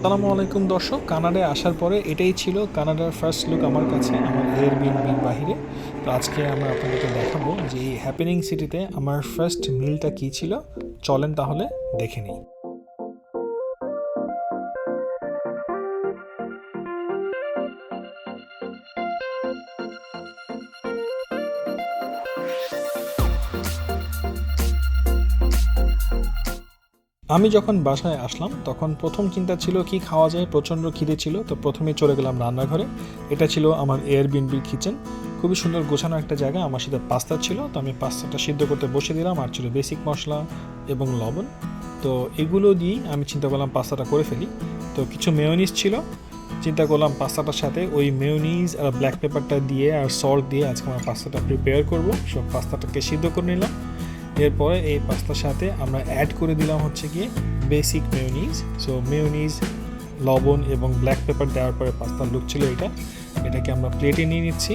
আসসালামু আলাইকুম দর্শক, কানাডায় আসার পরে এটাই ছিল কানাডার ফার্স্ট লুক আমার কাছে আমার এয়ারবিএনবির বাহিরে। তো আজকে আমরা আপনাদেরকে দেখাবো যে এই হ্যাপেনিং সিটিতে আমার ফার্স্ট মিলটা কী ছিল। চলেন তাহলে দেখে নিই। আমি যখন বাসায় আসলাম তখন প্রথম চিন্তা ছিল কি খাওয়া যায়, প্রচণ্ড খিদে ছিল। তো প্রথমেই চলে গেলাম রান্নাঘরে। এটা ছিল আমার এয়ারবিএনবির কিচেন, খুবই সুন্দর গোছানো একটা জায়গা। আমার সাথে পাস্তা ছিল, তো আমি পাস্তাটা সিদ্ধ করতে বসে দিলাম। আর ছিল বেসিক মশলা এবং লবণ। তো এগুলো দিয়েই আমি চিন্তা করলাম পাস্তাটা করে ফেলি। তো কিছু মেয়োনিজ ছিল, চিন্তা করলাম পাস্তাটার সাথে ওই মেয়োনিজ আর ব্ল্যাক পেপারটা দিয়ে আর সল্ট দিয়ে আজকে আমার পাস্তাটা প্রিপেয়ার করবো। সব পাস্তাটাকে সিদ্ধ করে নিলাম। এরপরে এই পাস্তার সাথে আমরা অ্যাড করে দিলাম হচ্ছে গিয়ে বেসিক মেয়োনিজ। সো মেয়োনিজ, লবণ এবং ব্ল্যাক পেপার দেওয়ার পরে পাস্তার লুক ছিল এটাকে আমরা প্লেটে নিয়ে নিচ্ছি।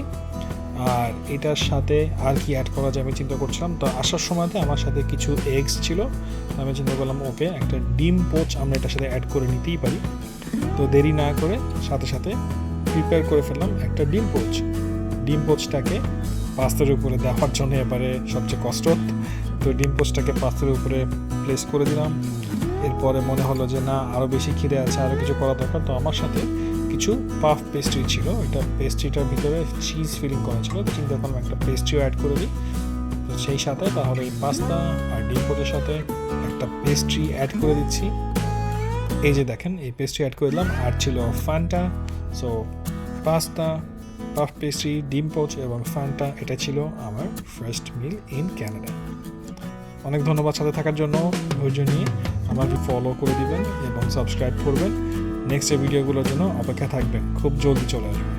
আর এটার সাথে আর কি অ্যাড করা যায় আমি চিন্তা করছিলাম। তো আসার সময়তে আমার সাথে কিছু এগস ছিল, আমি চিন্তা করলাম ওকে একটা ডিম পোচ আমরা এটার সাথে অ্যাড করে নিতেই পারি। তো দেরি না করে সাথে সাথে প্রিপেয়ার করে ফেললাম একটা ডিম পোচটাকে পাস্তার উপরে দেওয়ার জন্য এবারে সবচেয়ে কষ্ট। তো ডিম পোচটাকে পাস্তার উপরে প্লেস করে দিলাম। এরপরে মনে হলো যে না, আরও বেশি খিদে আছে, আরও কিছু করা দরকার। তো আমার সাথে কিছু পাফ পেস্ট্রি ছিল, এটা পেস্ট্রিটার ভিতরে চিজ ফিলিং করা ছিল। তো চিন্তা করলাম একটা পেস্ট্রিও অ্যাড করে দিই। তো সেই সাথে তাহলে এই পাস্তা আর ডিম পোচের সাথে একটা পেস্ট্রি অ্যাড করে দিচ্ছি। এই যে দেখেন, এই পেস্ট্রি অ্যাড করে দিলাম। আর ছিল Fanta. So pasta, puff pastry, ডিম পোচ এবং ফান্টা, এটা ছিল আমার ফার্স্ট মিল ইন ক্যানাডা। অনেক ধন্যবাদ সাথে থাকার জন্য। ধৈর্য নিয়ে আমাকে ফলো করে দিবেন এবং সাবস্ক্রাইব করবেন। নেক্সট ভিডিওগুলোর জন্য অপেক্ষা থাকবেন, খুব জলদি চলে আসবেন।